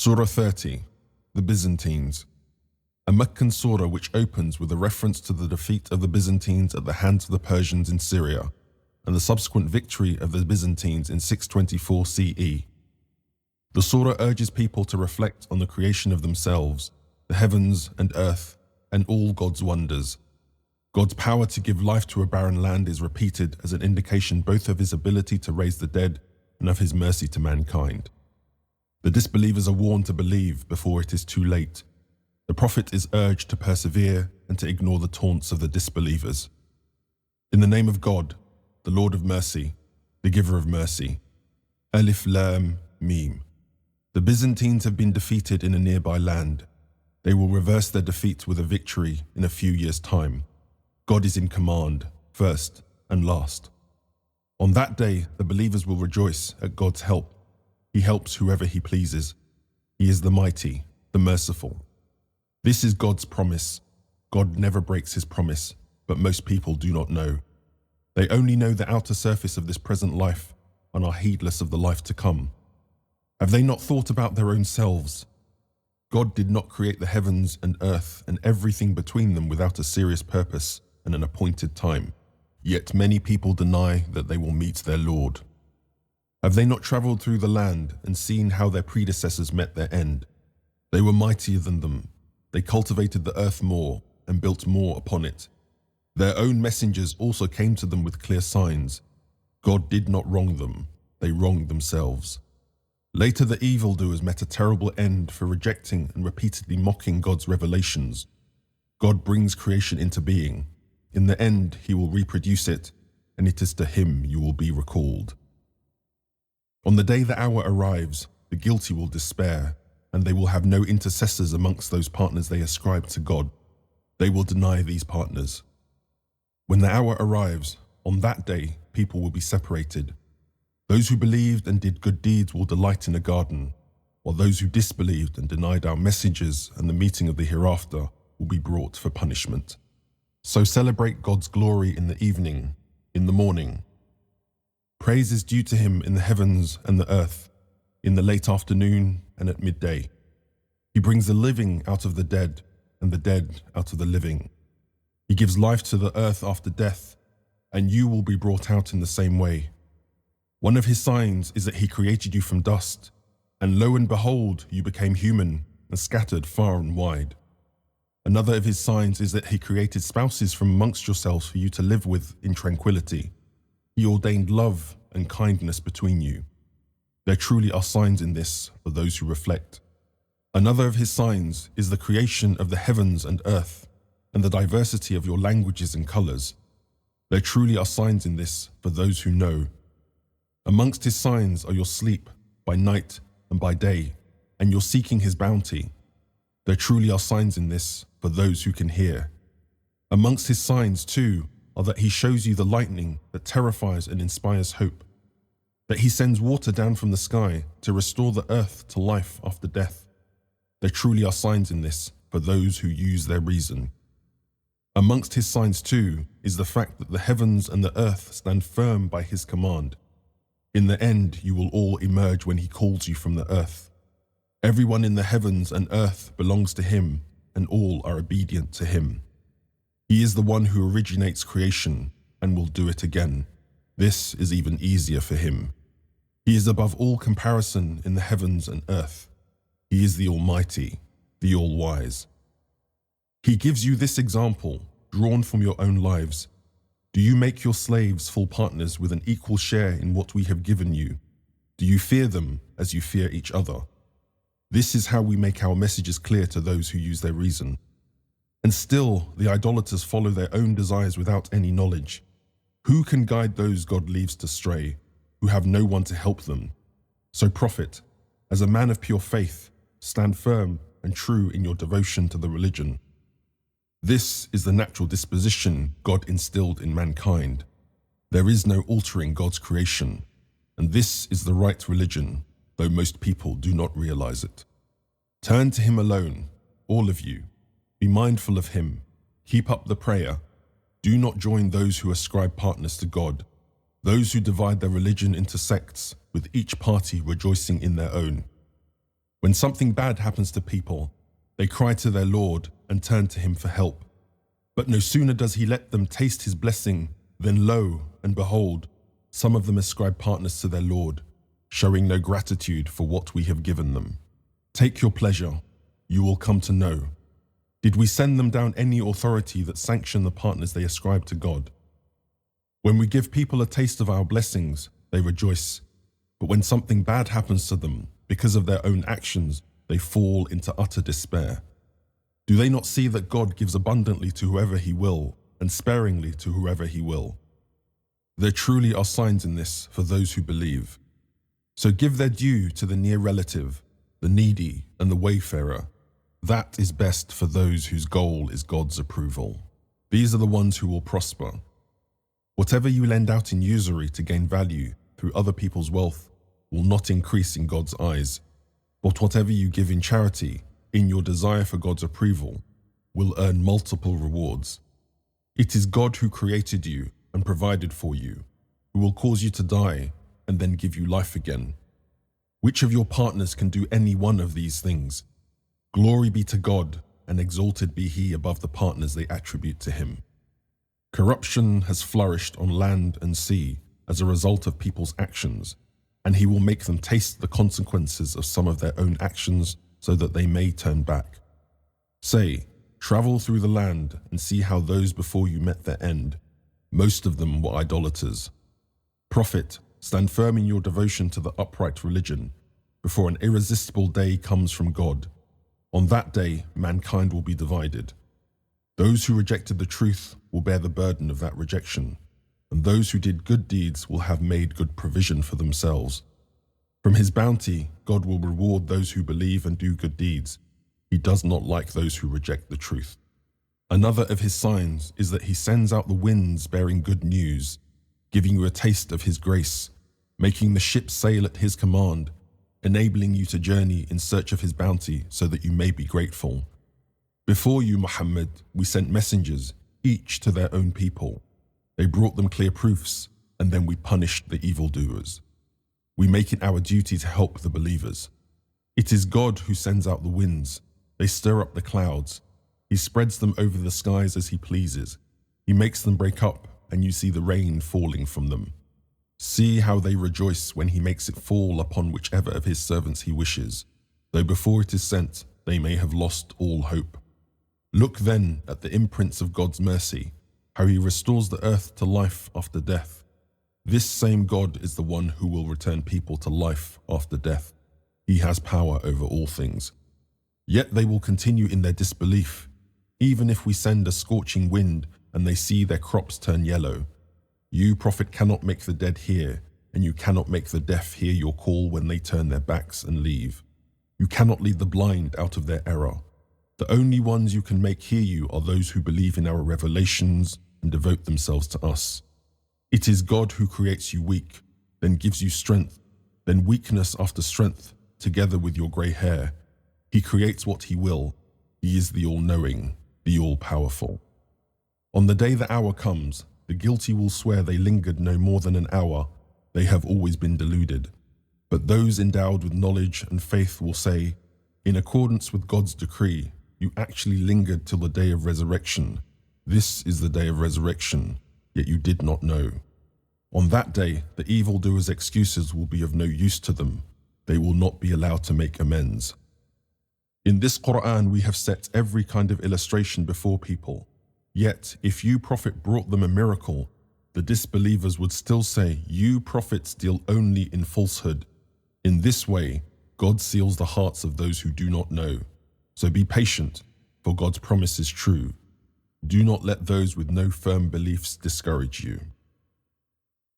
Surah 30, the Byzantines. A Meccan surah which opens with a reference to the defeat of the Byzantines at the hands of the Persians in Syria, and the subsequent victory of the Byzantines in 624 CE. The surah urges people to reflect on the creation of themselves, the heavens and earth, and all God's wonders. God's power to give life to a barren land is repeated as an indication both of his ability to raise the dead and of his mercy to mankind. The disbelievers are warned to believe before it is too late. The Prophet is urged to persevere and to ignore the taunts of the disbelievers. In the name of God, the Lord of mercy, the giver of mercy. Al-Rum. The Byzantines have been defeated in a nearby land. They will reverse their defeat with a victory in a few years' time. God is in command, first and last. On that day, the believers will rejoice at God's help. He helps whoever he pleases. He is the mighty, the merciful. This is God's promise. God never breaks his promise, but most people do not know. They only know the outer surface of this present life and are heedless of the life to come. Have they not thought about their own selves? God did not create the heavens and earth and everything between them without a serious purpose and an appointed time. Yet many people deny that they will meet their Lord. Have they not traveled through the land and seen how their predecessors met their end? They were mightier than them. They cultivated the earth more and built more upon it. Their own messengers also came to them with clear signs. God did not wrong them. They wronged themselves. Later, the evildoers met a terrible end for rejecting and repeatedly mocking God's revelations. God brings creation into being. In the end, he will reproduce it, and it is to him you will be recalled. On the day the hour arrives, the guilty will despair, and they will have no intercessors amongst those partners they ascribe to God. They will deny these partners. When the hour arrives, on that day, people will be separated. Those who believed and did good deeds will delight in a garden, while those who disbelieved and denied our messengers and the meeting of the hereafter will be brought for punishment. So celebrate God's glory in the evening, in the morning. Praise is due to him in the heavens and the earth, in the late afternoon and at midday. He brings the living out of the dead and the dead out of the living. He gives life to the earth after death, and you will be brought out in the same way. One of his signs is that he created you from dust, and lo and behold, you became human and scattered far and wide. Another of his signs is that he created spouses from amongst yourselves for you to live with in tranquility. He ordained love and kindness between you. There truly are signs in this for those who reflect. Another of his signs is the creation of the heavens and earth, and the diversity of your languages and colors. There truly are signs in this for those who know. Amongst his signs are your sleep by night and by day, and your seeking his bounty. There truly are signs in this for those who can hear. Amongst his signs, too, are that he shows you the lightning that terrifies and inspires hope, that he sends water down from the sky to restore the earth to life after death. There truly are signs in this for those who use their reason. Amongst his signs, too, is the fact that the heavens and the earth stand firm by his command. In the end, you will all emerge when he calls you from the earth. Everyone in the heavens and earth belongs to him, and all are obedient to him. He is the one who originates creation and will do it again. This is even easier for him. He is above all comparison in the heavens and earth. He is the Almighty, the All-Wise. He gives you this example, drawn from your own lives. Do you make your slaves full partners with an equal share in what we have given you? Do you fear them as you fear each other? This is how we make our messages clear to those who use their reason. And still, the idolaters follow their own desires without any knowledge. Who can guide those God leaves to stray, who have no one to help them? So Prophet, as a man of pure faith, stand firm and true in your devotion to the religion. This is the natural disposition God instilled in mankind. There is no altering God's creation, and this is the right religion, though most people do not realize it. Turn to him alone, all of you. Be mindful of him. Keep up the prayer. Do not join those who ascribe partners to God, those who divide their religion into sects, with each party rejoicing in their own. When something bad happens to people, they cry to their Lord and turn to him for help. But no sooner does he let them taste his blessing, than lo and behold, some of them ascribe partners to their Lord, showing no gratitude for what we have given them. Take your pleasure, you will come to know. Did we send them down any authority that sanctioned the partners they ascribe to God? When we give people a taste of our blessings, they rejoice. But when something bad happens to them, because of their own actions, they fall into utter despair. Do they not see that God gives abundantly to whoever he will, and sparingly to whoever he will? There truly are signs in this for those who believe. So give their due to the near relative, the needy, and the wayfarer. That is best for those whose goal is God's approval. These are the ones who will prosper. Whatever you lend out in usury to gain value through other people's wealth will not increase in God's eyes, but whatever you give in charity, in your desire for God's approval, will earn multiple rewards. It is God who created you and provided for you, who will cause you to die and then give you life again. Which of your partners can do any one of these things? Glory be to God, and exalted be he above the partners they attribute to him. Corruption has flourished on land and sea as a result of people's actions, and he will make them taste the consequences of some of their own actions so that they may turn back. Say, travel through the land and see how those before you met their end. Most of them were idolaters. Prophet, stand firm in your devotion to the upright religion, before an irresistible day comes from God. On that day, mankind will be divided. Those who rejected the truth will bear the burden of that rejection, and those who did good deeds will have made good provision for themselves. From his bounty, God will reward those who believe and do good deeds. He does not like those who reject the truth. Another of his signs is that he sends out the winds bearing good news, giving you a taste of his grace, making the ships sail at his command, enabling you to journey in search of his bounty so that you may be grateful. Before you, Muhammad, we sent messengers, each to their own people. They brought them clear proofs, and then we punished the evildoers. We make it our duty to help the believers. It is God who sends out the winds. They stir up the clouds. He spreads them over the skies as he pleases. He makes them break up, and you see the rain falling from them. See how they rejoice when he makes it fall upon whichever of his servants he wishes, though before it is sent, they may have lost all hope. Look then at the imprints of God's mercy, how he restores the earth to life after death. This same God is the one who will return people to life after death. He has power over all things. Yet they will continue in their disbelief, even if we send a scorching wind and they see their crops turn yellow. You, Prophet, cannot make the dead hear, and you cannot make the deaf hear your call when they turn their backs and leave. You cannot lead the blind out of their error. The only ones you can make hear you are those who believe in our revelations and devote themselves to us. It is God who creates you weak, then gives you strength, then weakness after strength, together with your grey hair. He creates what he will. He is the all-knowing, the all-powerful. On the day the hour comes, the guilty will swear they lingered no more than an hour. They have always been deluded. But those endowed with knowledge and faith will say, in accordance with God's decree, you actually lingered till the day of resurrection. This is the day of resurrection, yet you did not know. On that day, the evildoers' excuses will be of no use to them. They will not be allowed to make amends. In this Quran, we have set every kind of illustration before people. Yet, if you, Prophet, brought them a miracle, the disbelievers would still say, you, prophets, deal only in falsehood. In this way, God seals the hearts of those who do not know. So be patient, for God's promise is true. Do not let those with no firm beliefs discourage you.